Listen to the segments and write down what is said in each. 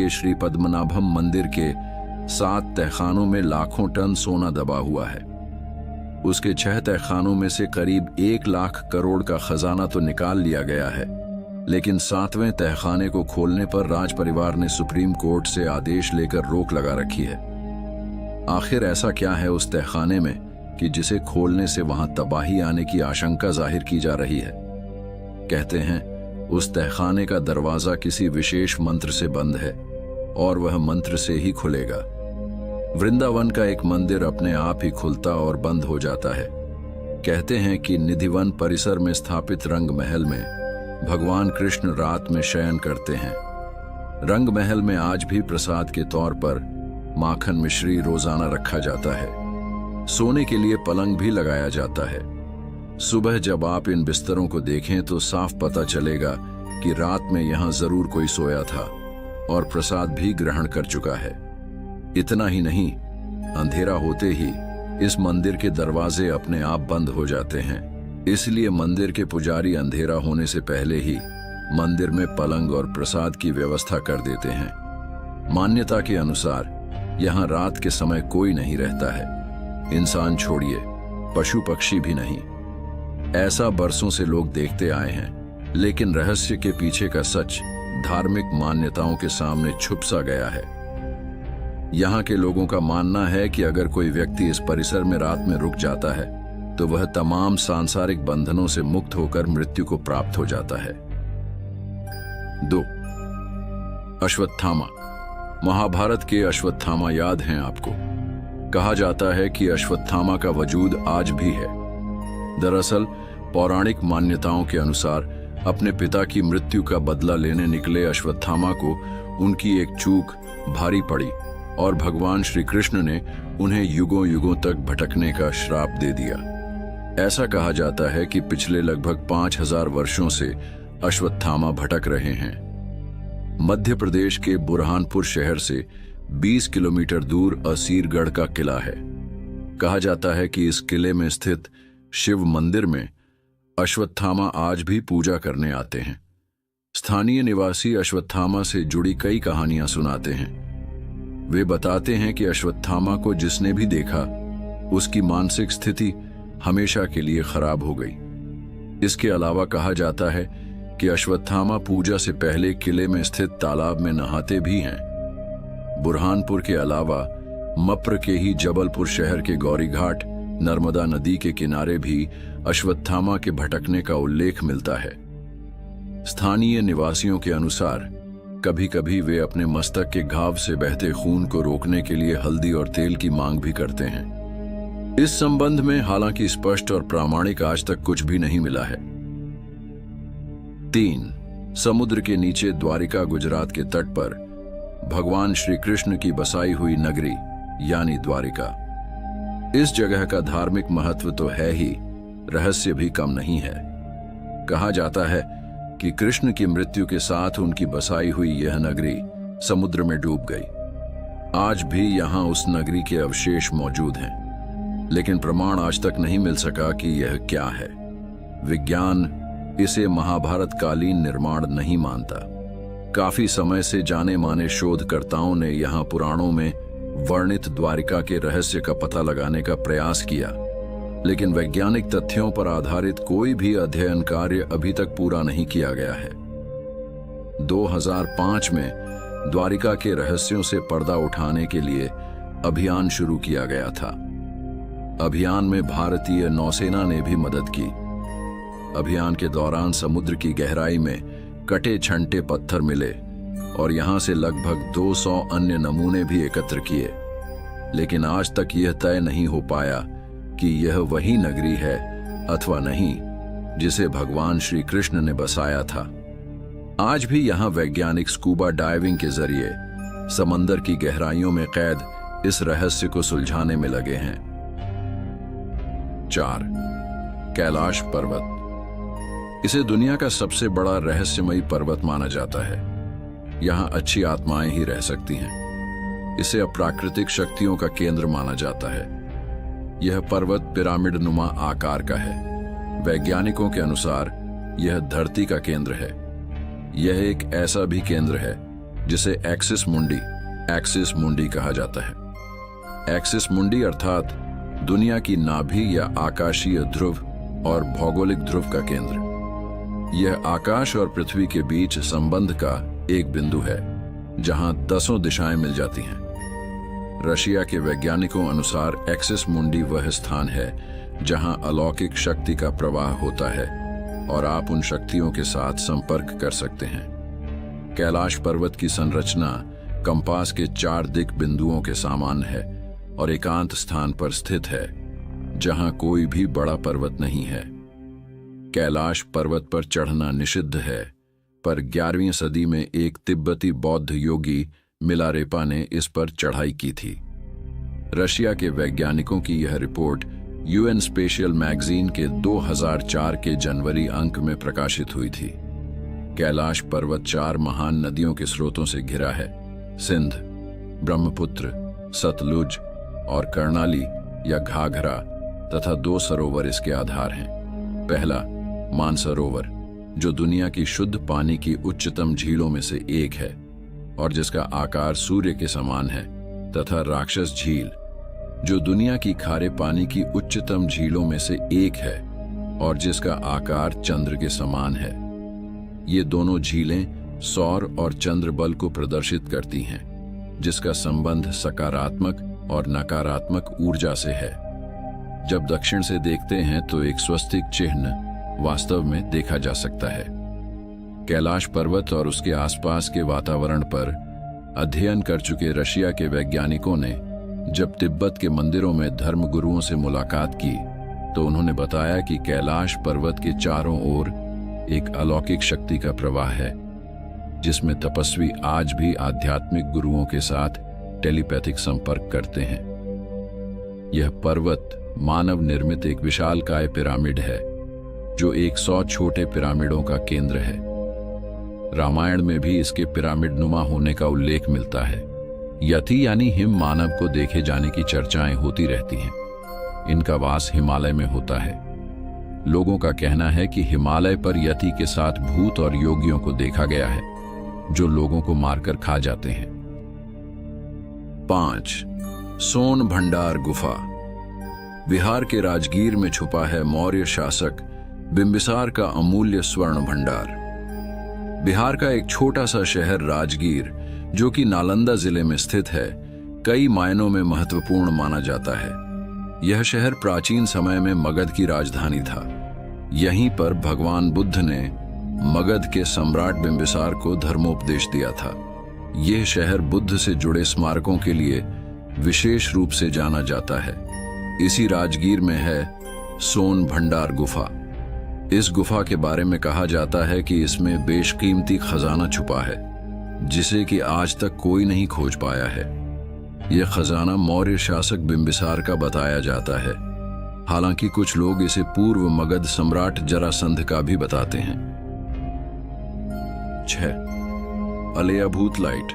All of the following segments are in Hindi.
के श्री पद्मनाभम मंदिर के 7 तहखानों में लाखों टन सोना दबा हुआ है। उसके 6 तहखानों में से करीब 1 लाख करोड़ का खजाना तो निकाल लिया गया है, लेकिन 7वें तहखाने को खोलने पर राज परिवार ने सुप्रीम कोर्ट से आदेश लेकर रोक लगा रखी है। आखिर ऐसा क्या है उस तहखाने में कि जिसे खोलने से वहां तबाही आने की आशंका जाहिर की जा रही है। कहते हैं उस तहखाने का दरवाजा किसी विशेष मंत्र से बंद है और वह मंत्र से ही खुलेगा। वृंदावन का एक मंदिर अपने आप ही खुलता और बंद हो जाता है। कहते हैं कि निधिवन परिसर में स्थापित रंग महल में भगवान कृष्ण रात में शयन करते हैं। रंग महल में आज भी प्रसाद के तौर पर माखन मिश्री रोजाना रखा जाता है। सोने के लिए पलंग भी लगाया जाता है। सुबह जब आप इन बिस्तरों को देखें तो साफ पता चलेगा कि रात में यहां जरूर कोई सोया था और प्रसाद भी ग्रहण कर चुका है। इतना ही नहीं, अंधेरा होते ही इस मंदिर के दरवाजे अपने आप बंद हो जाते हैं। इसलिए मंदिर के पुजारी अंधेरा होने से पहले ही मंदिर में पलंग और प्रसाद की व्यवस्था कर देते हैं। मान्यता के अनुसार यहाँ रात के समय कोई नहीं रहता है, इंसान छोड़िए पशु पक्षी भी नहीं। ऐसा बरसों से लोग देखते आए हैं, लेकिन रहस्य के पीछे का सच धार्मिक मान्यताओं के सामने छुप सा गया है। यहाँ के लोगों का मानना है कि अगर कोई व्यक्ति इस परिसर में रात में रुक जाता है तो वह तमाम सांसारिक बंधनों से मुक्त होकर मृत्यु को प्राप्त हो जाता है। 2. अश्वत्थामा। महाभारत के अश्वत्थामा याद हैं आपको? कहा जाता है कि अश्वत्थामा का वजूद आज भी है। दरअसल पौराणिक मान्यताओं के अनुसार अपने पिता की मृत्यु का बदला लेने निकले अश्वत्थामा को उनकी एक चूक भारी पड़ी और भगवान श्री कृष्ण ने उन्हें युगों युगों तक भटकने का श्राप दे दिया। ऐसा कहा जाता है कि पिछले लगभग 5000 वर्षों से अश्वत्थामा भटक रहे हैं। मध्य प्रदेश के बुरहानपुर शहर से 20 किलोमीटर दूर असीरगढ़ का किला है। कहा जाता है कि इस किले में स्थित शिव मंदिर में अश्वत्थामा आज भी पूजा करने आते हैं। स्थानीय निवासी अश्वत्थामा से जुड़ी कई कहानियां सुनाते हैं। वे बताते हैं कि अश्वत्थामा को जिसने भी देखा उसकी मानसिक स्थिति हमेशा के लिए खराब हो गई। इसके अलावा कहा जाता है कि अश्वत्थामा पूजा से पहले किले में स्थित तालाब में नहाते भी हैं। बुरहानपुर के अलावा मप्र के ही जबलपुर शहर के गौरी घाट नर्मदा नदी के किनारे भी अश्वत्थामा के भटकने का उल्लेख मिलता है। स्थानीय निवासियों के अनुसार कभी कभी वे अपने मस्तक के घाव से बहते खून को रोकने के लिए हल्दी और तेल की मांग भी करते हैं। इस संबंध में हालांकि स्पष्ट और प्रामाणिक आज तक कुछ भी नहीं मिला है। 3. समुद्र के नीचे द्वारिका गुजरात के तट पर भगवान श्री कृष्ण की बसाई हुई नगरी यानी द्वारिका। इस जगह का धार्मिक महत्व तो है ही, रहस्य भी कम नहीं है। कहा जाता है कि कृष्ण की मृत्यु के साथ उनकी बसाई हुई यह नगरी समुद्र में डूब गई। आज भी यहां उस नगरी के अवशेष मौजूद हैं, लेकिन प्रमाण आज तक नहीं मिल सका कि यह क्या है। विज्ञान इसे महाभारत कालीन निर्माण नहीं मानता। काफी समय से जाने माने शोधकर्ताओं ने यहां पुराणों में वर्णित द्वारिका के रहस्य का पता लगाने का प्रयास किया, लेकिन वैज्ञानिक तथ्यों पर आधारित कोई भी अध्ययन कार्य अभी तक पूरा नहीं किया गया है। 2005 में द्वारिका के रहस्यों से पर्दा उठाने के लिए अभियान शुरू किया गया था। अभियान में भारतीय नौसेना ने भी मदद की। अभियान के दौरान समुद्र की गहराई में कटे छंटे पत्थर मिले और यहां से लगभग 200 अन्य नमूने भी एकत्र किए, लेकिन आज तक यह तय नहीं हो पाया कि यह वही नगरी है अथवा नहीं जिसे भगवान श्री कृष्ण ने बसाया था। आज भी यहां वैज्ञानिक स्कूबा डाइविंग के जरिए समंदर की गहराइयों में कैद इस रहस्य को सुलझाने में लगे हैं। 4. कैलाश पर्वत। इसे दुनिया का सबसे बड़ा रहस्यमयी पर्वत माना जाता है। यहाँ अच्छी आत्माएं ही रह सकती हैं। इसे अप्राकृतिक शक्तियों का केंद्र माना जाता है। यह पर्वत पिरामिड नुमा आकार का है। वैज्ञानिकों के अनुसार यह धरती का केंद्र है। यह एक ऐसा भी केंद्र है जिसे एक्सिस मुंडी कहा जाता है। एक्सिस मुंडी अर्थात दुनिया की नाभि या आकाशीय ध्रुव और भौगोलिक ध्रुव का केंद्र। यह आकाश और पृथ्वी के बीच संबंध का एक बिंदु है जहां 10 दिशाएं मिल जाती हैं। रशिया के वैज्ञानिकों अनुसार एक्सिस मुंडी वह स्थान है जहां अलौकिक शक्ति का प्रवाह होता है और आप उन शक्तियों के साथ संपर्क कर सकते हैं। कैलाश पर्वत की संरचना कंपास के 4 दिक् बिंदुओं के समान है और एकांत स्थान पर स्थित है जहां कोई भी बड़ा पर्वत नहीं है। कैलाश पर्वत पर चढ़ना निषिद्ध है, पर 11वीं सदी में एक तिब्बती बौद्ध योगी मिलारेपा ने इस पर चढ़ाई की थी। रशिया के वैज्ञानिकों की यह रिपोर्ट यूएन स्पेशियल मैगजीन के 2004 के जनवरी अंक में प्रकाशित हुई थी। कैलाश पर्वत 4 महान नदियों के स्रोतों से घिरा है, सिंध, ब्रह्मपुत्र, सतलुज और कर्णाली या घाघरा, तथा 2 सरोवर इसके आधार हैं। पहला, मानसरोवर, जो दुनिया की शुद्ध पानी की उच्चतम झीलों में से एक है और जिसका आकार सूर्य के समान है, तथा राक्षस झील, जो दुनिया की खारे पानी की उच्चतम झीलों में से एक है और जिसका आकार चंद्र के समान है। ये दोनों झीलें सौर और चंद्र बल को प्रदर्शित करती हैं, जिसका संबंध सकारात्मक और नकारात्मक ऊर्जा से है। जब दक्षिण से देखते हैं तो एक स्वस्तिक चिन्ह वास्तव में देखा जा सकता है। कैलाश पर्वत और उसके आसपास के वातावरण पर अध्ययन कर चुके रशिया के वैज्ञानिकों ने जब तिब्बत के मंदिरों में धर्म गुरुओं से मुलाकात की तो उन्होंने बताया कि कैलाश पर्वत के चारों ओर एक अलौकिक शक्ति का प्रवाह है, जिसमें तपस्वी आज भी आध्यात्मिक गुरुओं के साथ टेलीपैथिक संपर्क करते हैं। यह पर्वत मानव निर्मित एक विशालकाय पिरामिड है, जो 100 छोटे पिरामिडों का केंद्र है। रामायण में भी इसके पिरामिड नुमा होने का उल्लेख मिलता है। यति यानी हिम मानव को देखे जाने की चर्चाएं होती रहती हैं। इनका वास हिमालय में होता है। लोगों का कहना है कि हिमालय पर यति के साथ भूत और योगियों को देखा गया है, जो लोगों को मारकर खा जाते हैं। 5. सोन भंडार गुफा। बिहार के राजगीर में छुपा है मौर्य शासक बिंबिसार का अमूल्य स्वर्ण भंडार। बिहार का एक छोटा सा शहर राजगीर, जो कि नालंदा जिले में स्थित है, कई मायनों में महत्वपूर्ण माना जाता है। यह शहर प्राचीन समय में मगध की राजधानी था। यहीं पर भगवान बुद्ध ने मगध के सम्राट बिंबिसार को धर्मोपदेश दिया था। यह शहर बुद्ध से जुड़े स्मारकों के लिए विशेष रूप से जाना जाता है। इसी राजगीर में है सोन भंडार गुफा। इस गुफा के बारे में कहा जाता है कि इसमें बेशकीमती खजाना छुपा है, जिसे कि आज तक कोई नहीं खोज पाया है। यह खजाना मौर्य शासक बिंबिसार का बताया जाता है। हालांकि कुछ लोग इसे पूर्व मगध सम्राट जरासंध का भी बताते हैं। 6. अलियाभूत लाइट।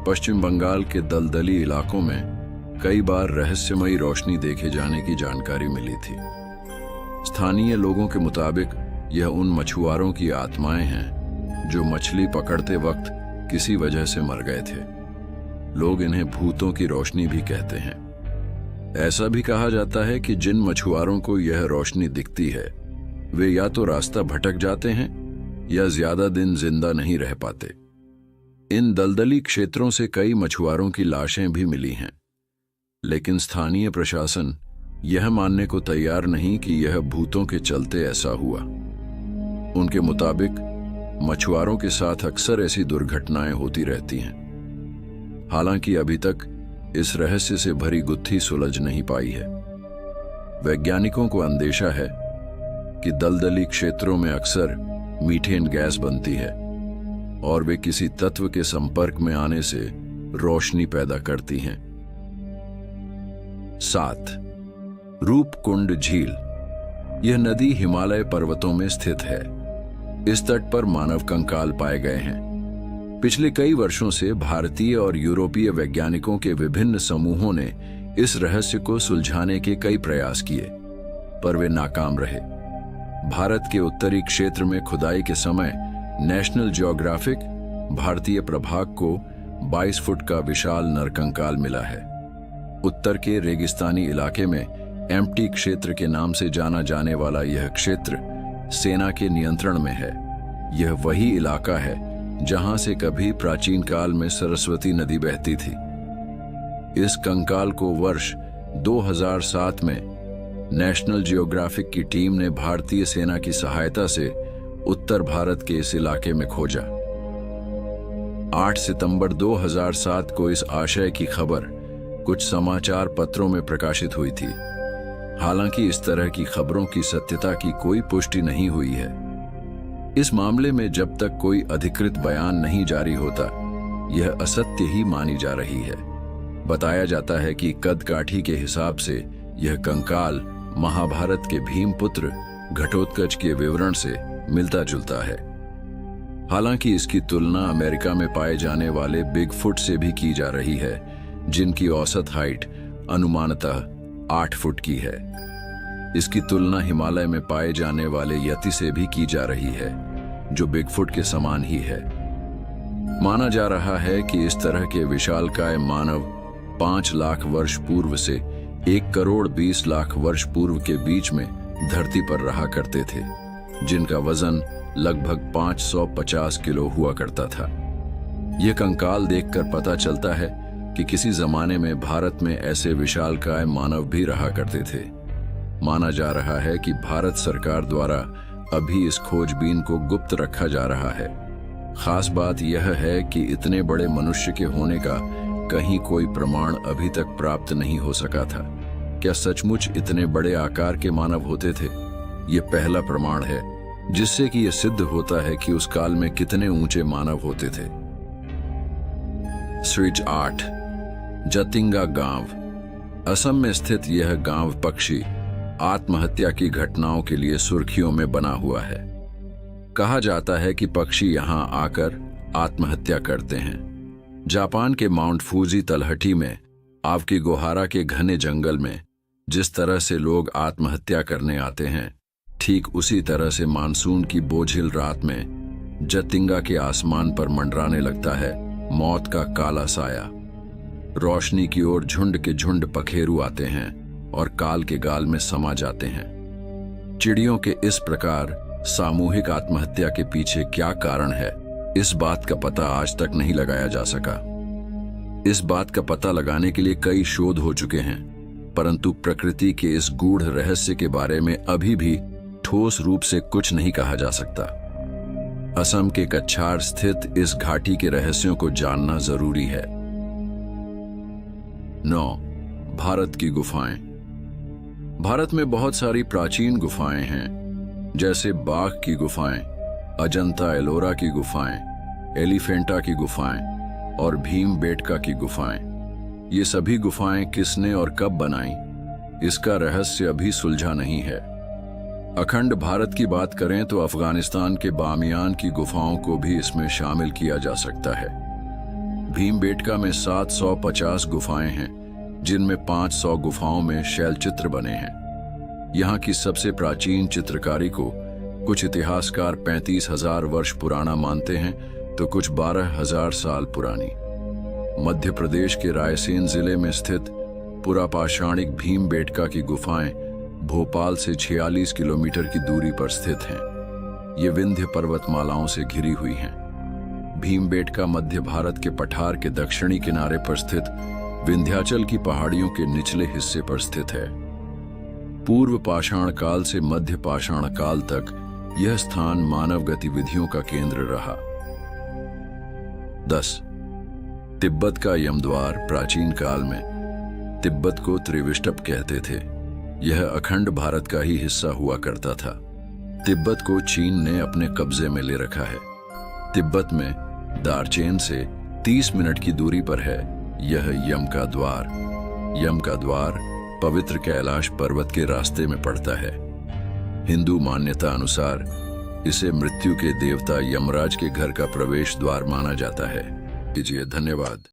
पश्चिम बंगाल के दलदली इलाकों में कई बार रहस्यमयी रोशनी देखे जाने की जानकारी मिली थी। स्थानीय लोगों के मुताबिक यह उन मछुआरों की आत्माएं हैं जो मछली पकड़ते वक्त किसी वजह से मर गए थे। लोग इन्हें भूतों की रोशनी भी कहते हैं। ऐसा भी कहा जाता है कि जिन मछुआरों को यह रोशनी दिखती है, वे या तो रास्ता भटक जाते हैं या ज्यादा दिन जिंदा नहीं रह पाते। इन दलदली क्षेत्रों से कई मछुआरों की लाशें भी मिली हैं, लेकिन स्थानीय प्रशासन यह मानने को तैयार नहीं कि यह भूतों के चलते ऐसा हुआ। उनके मुताबिक मछुआरों के साथ अक्सर ऐसी दुर्घटनाएं होती रहती हैं। हालांकि अभी तक इस रहस्य से भरी गुत्थी सुलझ नहीं पाई है। वैज्ञानिकों को अंदेशा है कि दलदली क्षेत्रों में अक्सर मीथेन गैस बनती है और वे किसी तत्व के संपर्क में आने से रोशनी पैदा करती हैं। 7. रूपकुंड झील। यह नदी हिमालय पर्वतों में स्थित है। इस तट पर मानव कंकाल पाए गए हैं। पिछले कई वर्षों से भारतीय और यूरोपीय वैज्ञानिकों के विभिन्न समूहों ने इस रहस्य को सुलझाने के कई प्रयास किए, पर वे नाकाम रहे। भारत के उत्तरी क्षेत्र में खुदाई के समय नेशनल ज्योग्राफिक भारतीय प्रभाग को 22 फुट का विशाल नरकंकाल मिला है। उत्तर के रेगिस्तानी इलाके में एम्प्टी क्षेत्र के नाम से जाना जाने वाला यह क्षेत्र सेना के नियंत्रण में है। यह वही इलाका है जहां से कभी प्राचीन काल में सरस्वती नदी बहती थी। इस कंकाल को वर्ष 2007 में नेशनल जियोग्राफिक की टीम ने भारतीय सेना की सहायता से उत्तर भारत के इस इलाके में खोजा। 8 सितंबर 2007 को इस आशय की खबर कुछ समाचार पत्रों में प्रकाशित हुई थी। हालांकि इस तरह की खबरों की सत्यता की कोई पुष्टि नहीं हुई है। इस मामले में जब तक कोई अधिकृत बयान नहीं जारी होता, यह असत्य ही मानी जा रही है। बताया जाता है कि कद काठी के हिसाब से यह कंकाल महाभारत के भीमपुत्र घटोत्कच के विवरण से मिलता जुलता है। हालांकि इसकी तुलना अमेरिका में पाए जाने वाले बिगफुट से भी की जा रही है, जिनकी औसत हाइट अनुमानतः 8 फुट की है। इसकी तुलना हिमालय में पाए जाने वाले यति से भी की जा रही है, जो बिगफुट के समान ही है। माना जा रहा है कि इस तरह के विशालकाय मानव 5 लाख वर्ष पूर्व से 1 करोड़ 20 लाख वर्ष पूर्व के बीच में धरती पर रहा करते थे, जिनका वजन लगभग 550 किलो हुआ करता था। यह कंकाल देखकर पता चलता है कि किसी जमाने में भारत में ऐसे विशालकाय मानव भी रहा करते थे। माना जा रहा है कि भारत सरकार द्वारा अभी इस खोजबीन को गुप्त रखा जा रहा है। खास बात यह है कि इतने बड़े मनुष्य के होने का कहीं कोई प्रमाण अभी तक प्राप्त नहीं हो सका था। क्या सचमुच इतने बड़े आकार के मानव होते थे? ये पहला प्रमाण है जिससे कि यह सिद्ध होता है कि उस काल में कितने ऊंचे मानव होते थे। स्विच 8 जतिंगा गांव। असम में स्थित यह गांव पक्षी आत्महत्या की घटनाओं के लिए सुर्खियों में बना हुआ है। कहा जाता है कि पक्षी यहां आकर आत्महत्या करते हैं। जापान के माउंट फूजी तलहटी में आवकीगोहारा के घने जंगल में जिस तरह से लोग आत्महत्या करने आते हैं, ठीक उसी तरह से मानसून की बोझिल रात में जतिंगा के आसमान पर मंडराने लगता है मौत का काला साया। रोशनी की ओर झुंड के झुंड पखेरू आते हैं और काल के गाल में समा जाते हैं। चिड़ियों के इस प्रकार सामूहिक आत्महत्या के पीछे क्या कारण है, इस बात का पता आज तक नहीं लगाया जा सका। इस बात का पता लगाने के लिए कई शोध हो चुके हैं, परंतु प्रकृति के इस गूढ़ रहस्य के बारे में अभी भी ठोस रूप से कुछ नहीं कहा जा सकता। असम के कछार स्थित इस घाटी के रहस्यों को जानना जरूरी है। 9. भारत की गुफाएं। भारत में बहुत सारी प्राचीन गुफाएं हैं, जैसे बाघ की गुफाएं, अजंता एलोरा की गुफाएं, एलिफेंटा की गुफाएं और भीमबेटका की गुफाएं। ये सभी गुफाएं किसने और कब बनाईं, इसका रहस्य अभी सुलझा नहीं है। अखंड भारत की बात करें तो अफगानिस्तान के बामियान की गुफाओं को भी इसमें शामिल किया जा सकता है। भीमबेटका में 750 गुफाएं हैं, जिनमें 500 गुफाओं में शैल चित्र बने हैं। यहाँ की सबसे प्राचीन चित्रकारी को कुछ इतिहासकार 35,000 वर्ष पुराना मानते हैं, तो कुछ 12,000 साल पुरानी। मध्य प्रदेश के रायसेन जिले में स्थित पुरापाषाणिक भीमबेटका की गुफाएं भोपाल से 46 किलोमीटर की दूरी पर स्थित हैं। ये विंध्य पर्वतमालाओं से घिरी हुई हैं। भीमबेटका मध्य भारत के पठार के दक्षिणी किनारे पर स्थित विंध्याचल की पहाड़ियों के निचले हिस्से पर स्थित है। पूर्व पाषाण काल से मध्य पाषाण काल तक यह स्थान मानव गतिविधियों का केंद्र रहा। 10. तिब्बत का यमद्वार। प्राचीन काल में तिब्बत को त्रिविष्टप कहते थे। यह अखंड भारत का ही हिस्सा हुआ करता था। तिब्बत को चीन ने अपने कब्जे में ले रखा है। तिब्बत में दार्चेन से 30 मिनट की दूरी पर है यह यम का द्वार। यम का द्वार पवित्र कैलाश पर्वत के रास्ते में पड़ता है। हिंदू मान्यता अनुसार इसे मृत्यु के देवता यमराज के घर का प्रवेश द्वार माना जाता है। धन्यवाद।